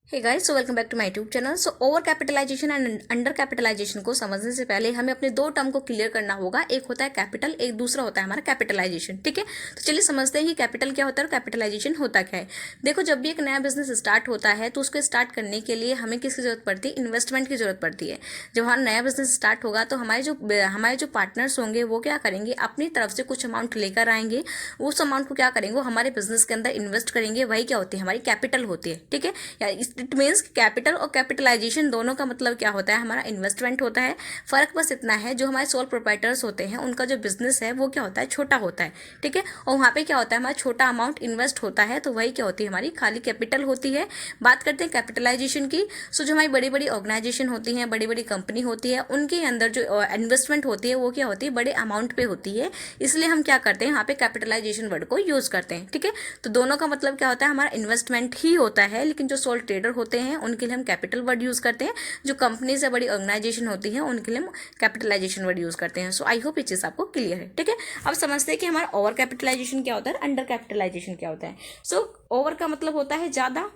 Hey guys, so welcome back to my YouTube channel. So over capitalisation and under capitalisation को समझने से पहले हमें अपने दो टर्म को क्लियर करना होगा। एक होता है कैपिटल, एक दूसरा होता है हमारा कैपिटलाइजेशन। ठीक है, तो चलिए समझते हैं कि कैपिटल क्या होता है और कैपिटलाइजेशन होता क्या है। देखो, जब भी एक नया बिजनेस स्टार्ट होता है तो उसको स्टार्ट करने के लिए हमें किसकी जरूरत पड़ती है? इन्वेस्टमेंट की जरूरत पड़ती है। जब हमारा नया बिजनेस स्टार्ट होगा तो हमारे जो पार्टनर्स होंगे वो क्या करेंगे? अपनी तरफ से कुछ अमाउंट लेकर आएंगे। उस अमाउंट को क्या करेंगे? वो हमारे बिजनेस के अंदर इन्वेस्ट करेंगे। वही क्या होती है? हमारी कैपिटल होती है। ठीक है, या इट मीन्स कैपिटल और कैपिटलाइजेशन दोनों का मतलब क्या होता है? हमारा इन्वेस्टमेंट होता है। फर्क बस इतना है, जो हमारे सोल प्रोप्राइटर्स होते हैं उनका जो बिजनेस है वो क्या होता है? छोटा होता है। ठीक है, और वहाँ पे क्या होता है? हमारा छोटा अमाउंट इन्वेस्ट होता है, तो वही क्या होती है? हमारी खाली कैपिटल होती है। बात करते हैं कैपिटलाइजेशन की। सो जो हमारी बड़ी बड़ी ऑर्गेनाइजेशन होती हैं, बड़ी बड़ी कंपनी होती है, उनके अंदर जो इन्वेस्टमेंट होती है वो क्या होती है? बड़े अमाउंट पे होती है। इसलिए हम क्या करते हैं? यहाँ पे कैपिटलाइजेशन वर्ड को यूज करते हैं। ठीक है, तो दोनों का मतलब क्या होता है? हमारा इन्वेस्टमेंट ही होता है, लेकिन जो सोल ट्रेडर होते हैं उनके लिए हम कैपिटल वर्ड यूज करते हैं। जो कंपनी से बड़ी ऑर्गेनाइजेशन होती है उनके लिए हम कैपिटलाइजेशन वर्ड यूज करते हैं। सो आई होप ये चीज आपको क्लियर है। ठीक है, अब समझते हैं कि हमारा ओवर कैपिटलाइजेशन क्या होता है, अंडर कैपिटलाइजेशन क्या होता है। सो ओवर का मतलब होता है ज्यादा।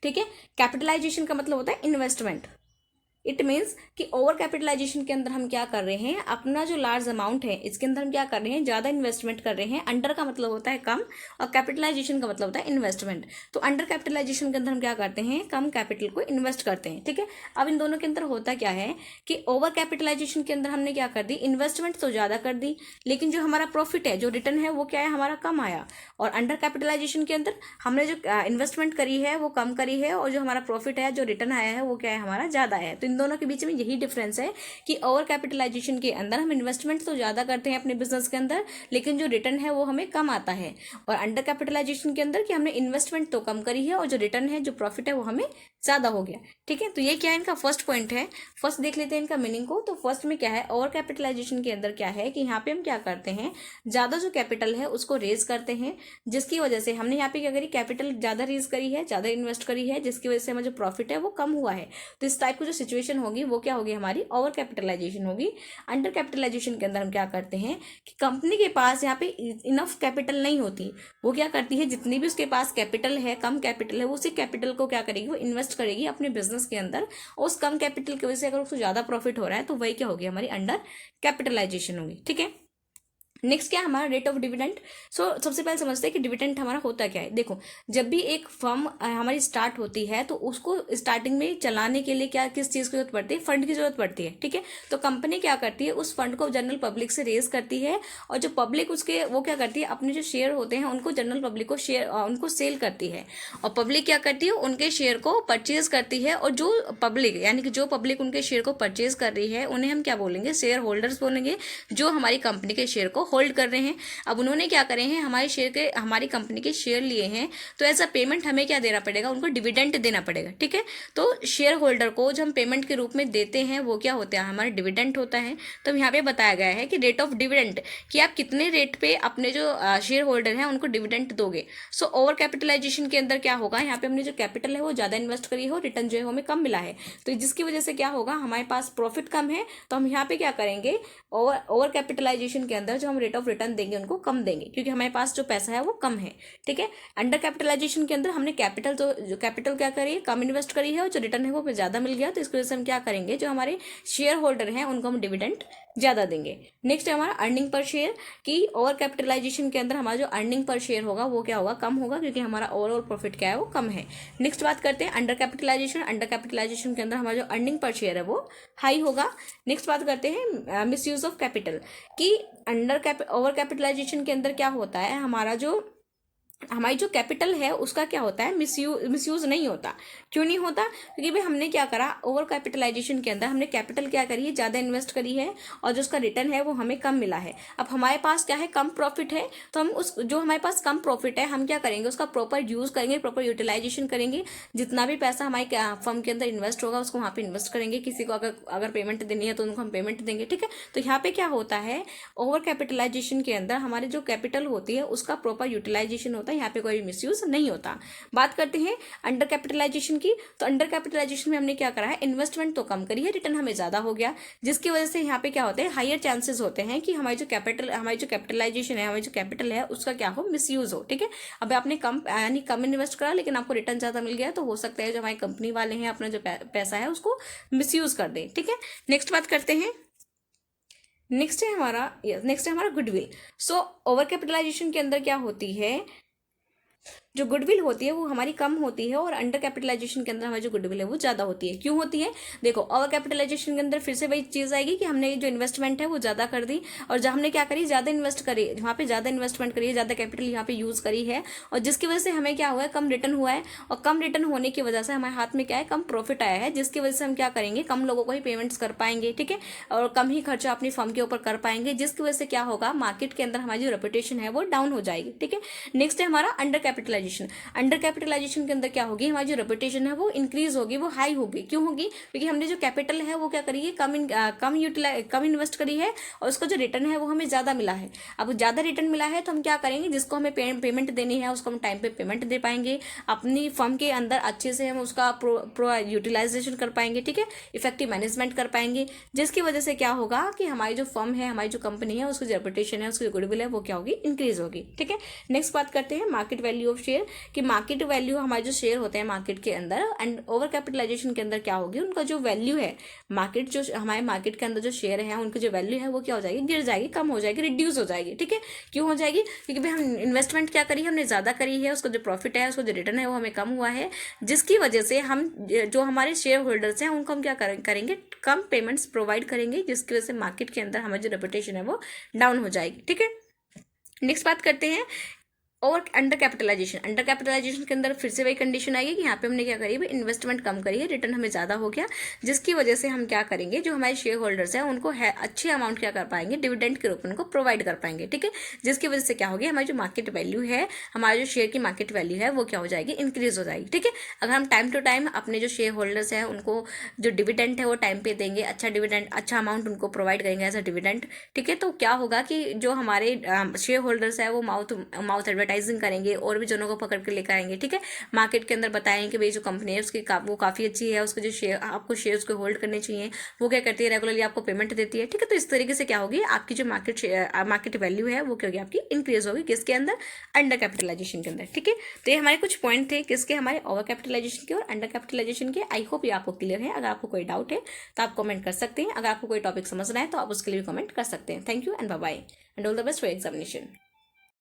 ठीक है, कैपिटलाइजेशन का मतलब होता है इन्वेस्टमेंट। इट मीन्स कि ओवर कैपिटलाइजेशन के अंदर हम क्या कर रहे हैं? अपना जो लार्ज अमाउंट है इसके अंदर हम क्या कर रहे हैं? ज्यादा इन्वेस्टमेंट कर रहे हैं। अंडर का मतलब होता है कम, और कैपिटलाइजेशन का मतलब होता है इन्वेस्टमेंट। तो अंडर कैपिटलाइजेशन के अंदर हम क्या करते हैं? कम कैपिटल को इन्वेस्ट करते हैं। ठीक है, अब इन दोनों के अंदर होता क्या है कि ओवर कैपिटलाइजेशन के अंदर हमने क्या कर दी? इन्वेस्टमेंट तो ज्यादा कर दी, लेकिन जो हमारा प्रॉफिट है, जो रिटर्न है, वो क्या है? हमारा कम आया। और अंडर कैपिटलाइजेशन के अंदर हमने जो इन्वेस्टमेंट करी है वो कम करी है, और जो हमारा प्रॉफिट है, जो रिटर्न आया है, वो क्या है? हमारा ज्यादा है। तो इन दोनों के बीच में यही डिफरेंस है कि ओवर कैपिटलाइजेशन के अंदर हम इन्वेस्टमेंट तो ज्यादा करते हैं अपने बिजनेस के अंदर, लेकिन जो रिटर्न है वो हमें कम आता है। और अंडर कैपिटलाइजेशन के अंदर कि हमने इन्वेस्टमेंट तो कम करी है और जो रिटर्न है, जो प्रॉफिट है, वो हमें ज्यादा हो गया। ठीक है, तो ये क्या है? इनका फर्स्ट पॉइंट है। फर्स्ट देख लेते हैं इनका मीनिंग को। तो फर्स्ट में क्या है? ओवर कैपिटलाइजेशन के अंदर क्या है कि यहाँ पे हम क्या करते हैं? ज्यादा जो कैपिटल है उसको रेज करते हैं, जिसकी वजह से हमने यहाँ पे क्या करी? कैपिटल ज्यादा रेज करी है, ज्यादा इन्वेस्ट करी है, जिसकी वजह से हमारा जो प्रॉफिट है वो कम हुआ है। तो इस टाइप की जो सिचुएशन होगी वो क्या होगी? हमारी ओवर कैपिटलाइजेशन होगी। अंडर कैपिटलाइजेशन के अंदर हम क्या करते हैं कि कंपनी के पास यहाँ पे इनफ कैपिटल नहीं होती। वो क्या करती है? जितनी भी उसके पास कैपिटल है, कम कैपिटल है, वो उसी कैपिटल को क्या करेगी? वो इन्वेस्ट करेगी अपने बिजनेस के अंदर। और उस कम कैपिटल की वजह से अगर उसको ज्यादा प्रॉफिट हो रहा है तो वही क्या होगी? हमारी अंडर कैपिटलाइजेशन होगी। ठीक है, नेक्स्ट क्या है? हमारा रेट ऑफ डिविडेंड। सो सबसे पहले समझते हैं कि डिविडेंड हमारा होता क्या है। देखो, जब भी एक फर्म हमारी स्टार्ट होती है तो उसको स्टार्टिंग में चलाने के लिए क्या, किस चीज की जरूरत पड़ती है? फंड की जरूरत पड़ती है। ठीक है, तो कंपनी क्या करती है? उस फंड को जनरल पब्लिक से रेज करती है, और जो पब्लिक उसके वो क्या करती है? अपने जो शेयर होते हैं उनको जनरल पब्लिक को शेयर उनको सेल करती है। और पब्लिक क्या करती है? उनके शेयर को परचेज करती है। और जो पब्लिक, यानी कि जो पब्लिक उनके शेयर को परचेज कर रही है, उन्हें हम क्या बोलेंगे? शेयर होल्डर्स बोलेंगे, जो हमारी कंपनी के शेयर को होल्ड कर रहे हैं। अब उन्होंने क्या करे हैं? हमारी कंपनी के शेयर लिए हैं, तो एज अ पेमेंट हमें क्या देना पड़ेगा? उनको डिविडेंड देना पड़ेगा। ठीक है, तो शेयर होल्डर को जो हम पेमेंट के रूप में देते हैं वो क्या होता है? हमारा डिविडेंड होता है। तो यहाँ पे बताया गया है कि रेट ऑफ डिविडेंड, कि आप कितने रेट पे अपने जो शेयर होल्डर हैं उनको डिविडेंड दोगे। सो ओवर कैपिटलाइजेशन के अंदर क्या होगा? यहाँ पे हमने जो कैपिटल है वो ज्यादा इन्वेस्ट करी हो, रिटर्न जो है हमें कम मिला है, तो जिसकी वजह से क्या होगा? हमारे पास प्रॉफिट कम है, तो हम यहाँ पे क्या करेंगे? ओवर कैपिटलाइजेशन के अंदर जो हम रेट ऑफ रिटर्न देंगे उनको कम देंगे, क्योंकि हमारे पास जो पैसा है वो कम है। ठीक है, अंडर कैपिटलाइजेशन के अंदर हमने कैपिटल क्या करी है? कम इन्वेस्ट करी है, और जो रिटर्न है वो ज्यादा मिल गया, तो इसकी वजह से हम क्या करेंगे? जो हमारे शेयर होल्डर हैं उनको हम डिविडेंड ज्यादा देंगे। नेक्स्ट है हमारा अर्निंग पर शेयर, कि ओवर कैपिटलाइजेशन के अंदर हमारा जो अर्निंग पर शेयर होगा वो क्या होगा? कम होगा, क्योंकि हमारा ओवरऑल प्रॉफिट क्या है? वो कम है। नेक्स्ट बात करते हैं अंडर कैपिटलाइजेशन। अंडर कैपिटलाइजेशन के अंदर हमारा जो अर्निंग पर शेयर है वो हाई होगा। नेक्स्ट बात करते हैं मिस यूज ऑफ कैपिटल, कि ओवर कैपिटलाइजेशन के अंदर क्या होता है? हमारी जो कैपिटल है उसका क्या होता है? मिसयूज नहीं होता। क्यों नहीं होता? क्योंकि भाई हमने क्या करा? ओवर कैपिटलाइजेशन के अंदर हमने कैपिटल क्या करी है? ज्यादा इन्वेस्ट करी है, और जो उसका रिटर्न है वो हमें कम मिला है। अब हमारे पास क्या है? कम प्रॉफिट है, तो हम उस जो हमारे पास कम प्रॉफिट है हम क्या करेंगे? उसका प्रॉपर यूज करेंगे, प्रॉपर यूटिलाइजेशन करेंगे। जितना भी पैसा हमारे फर्म के अंदर इन्वेस्ट होगा उसको वहां पे इन्वेस्ट करेंगे। किसी को अगर पेमेंट देनी है तो उनको हम पेमेंट देंगे। ठीक है, तो यहाँ पे क्या होता है? ओवर कैपिटलाइजेशन के अंदर हमारी जो कैपिटल होती है उसका प्रॉपर यूटिलाइजेशन होता होता है, यहाँ पे कोई मिसयूज नहीं होता। बात करते हैं अंडर कैपिटलाइजेशन की। तो अंडर कैपिटलाइजेशन में हमने क्या करा है, इन्वेस्टमेंट तो कम करी है, रिटर्न हमें ज्यादा हो गया, जिसकी वजह से यहाँ पे क्या होते हैं, हायर चांसेस होते हैं कि हमारी जो कैपिटलाइजेशन है, हमारी जो कैपिटल है उसका क्या हो, मिसयूज हो। ठीक है, अब आपने यानी कम इन्वेस्ट करा लेकिन आपको रिटर्न ज्यादा मिल गया, तो हो सकता है जो हमारी कंपनी वाले हैं अपना जो पैसा है उसको मिसयूज कर दें। ठीक है, नेक्स्ट बात करते हैं। नेक्स्ट है हमारा गुडविल। सो ओवर कैपिटलाइजेशन के अंदर क्या होती है, जो गुडविल होती है वो हमारी कम होती है, और अंडर कैपिटलाइजेशन के अंदर हमारी जो गुडविल है वो ज्यादा होती है। क्यों होती है, देखो ओवर कैपिटलाइजेशन के अंदर फिर से वही चीज आएगी कि हमने जो इन्वेस्टमेंट है वो ज्यादा कर दी, और जब हमने क्या करी, ज्यादा इन्वेस्ट करी, वहाँ पे ज्यादा इन्वेस्टमेंट करी है, ज्यादा कैपिटल यहाँ पे यूज करी है, और जिसकी वजह से हमें क्या हुआ है, कम रिटर्न हुआ है, और कम रिटर्न होने की वजह से हमारे हाथ में क्या है, कम प्रॉफिट आया है, जिसकी वजह से हम क्या करेंगे, कम लोगों को ही पेमेंट्स कर पाएंगे। ठीक है, और कम ही खर्चा अपनी फर्म के ऊपर कर पाएंगे, जिसकी वजह से क्या होगा, मार्केट के अंदर हमारी जो रेपुटेशन है वो डाउन हो जाएगी। ठीक है, नेक्स्ट है हमारा अंडर कैपिटलाइजेशन। अंडर कैपिटलाइजेशन के अंदर क्या होगी, हमारी जो रेपुटेशन है वो इंक्रीज होगी, वो हाई होगी। क्यों होगी, क्योंकि हमने जो कैपिटल है वो क्या करी है, कम इन्वेस्ट करी है, और उसका जो रिटर्न है वो हमें ज्यादा मिला है। अब ज्यादा रिटर्न मिला है तो हम क्या करेंगे, जिसको हमें पेमेंट देनी है उसको हम टाइम पे पेमेंट दे पाएंगे, अपनी फर्म के अंदर अच्छे से हम उसका प्रो यूटिलाइजेशन कर पाएंगे। ठीक है, इफेक्टिव मैनेजमेंट कर पाएंगे, जिसकी वजह से क्या होगा कि हमारी जो फर्म है, हमारी जो कंपनी है, उसकी जो रेपुटेशन है, उसकी जो गुडविल है वो क्या होगी, इंक्रीज होगी। ठीक है, नेक्स्ट बात करते हैं मार्केट वैल्यू ऑफ शेयर, कि मार्केट वैल्यू हमारे जो शेयर होते हैं मार्केट के अंदर, एंड ओवर कैपिटलाइजेशन के अंदर क्या होगी, उनका जो वैल्यू है, मार्केट जो हमारे मार्केट के अंदर जो शेयर है उनकी जो वैल्यू है वो क्या हो जाएगी, गिर जाएगी, कम हो जाएगी, रिड्यूस हो जाएगी। ठीक है, क्यों हो जाएगी, क्योंकि भाई हम इन्वेस्टमेंट क्या करी है, हमने ज्यादा करी है, उसका जो प्रॉफिट है, उसका जो रिटर्न है वो हमें कम हुआ है, जिसकी वजह से हम जो हमारे शेयर होल्डर्स हैं उनको हम क्या करेंगे, कम पेमेंट्स प्रोवाइड करेंगे, जिसकी वजह से मार्केट के अंदर हमारी जो रेपुटेशन है वो डाउन हो जाएगी। ठीक है, नेक्स्ट बात करते हैं और अंडर कैपिटलाइजेशन के अंदर फिर से वही कंडीशन आएगी कि यहाँ पे हमने क्या करी है, इन्वेस्टमेंट कम करी है, रिटर्न हमें ज्यादा हो गया, जिसकी वजह से हम क्या करेंगे, जो हमारे शेयर होल्डर्स हैं उनको अच्छे अमाउंट क्या कर पाएंगे, डिविडेंड के रूप में उनको प्रोवाइड कर पाएंगे। ठीक है, जिसकी वजह से क्या होगी, हमारी जो मार्केट वैल्यू है, हमारे जो शेयर की मार्केट वैल्यू है वो क्या हो जाएगी, इंक्रीज हो जाएगी। ठीक है, अगर हम टाइम टू टाइम अपने जो शेयर होल्डर्स हैं उनको जो डिविडेंड है वो टाइम पे देंगे, अच्छा डिविडेंड, अच्छा अमाउंट उनको प्रोवाइड करेंगे एज अ डिविडेंड। ठीक है, तो क्या होगा कि जो हमारे शेयर होल्डर्स है वो माउथ एडवर्टाइजिंग करेंगे, और भी जनों को पकड़ के लेकर आएंगे। ठीक है, मार्केट के अंदर बताएंगे कि भाई जो कंपनी है उसकी वो काफी अच्छी है, उसके जो शेयर, आपको शेयर्स को होल्ड करने चाहिए, वो क्या करती है, रेगुलरली आपको पेमेंट देती है। ठीक है, तो इस तरीके से क्या होगी, आपकी जो मार्केट वैल्यू है वो क्या होगी, आपकी इंक्रीज होगी, किसके अंदर, अंडर कैपिटलाइजेशन के अंदर। ठीक है, तो ये हमारे कुछ पॉइंट थे किसके, हमारे ओवर कैपिटलाइजेशन के और अंडर कैपिटलाइजेशन के। आई होप ये आपको क्लियर है। अगर आपको कोई डाउट है तो आप कमेंट कर सकते हैं, अगर आपको कोई टॉपिक समझना है तो आप उसके लिए भी कमेंट कर सकते हैं। Thank you and bye bye and all the best for examination.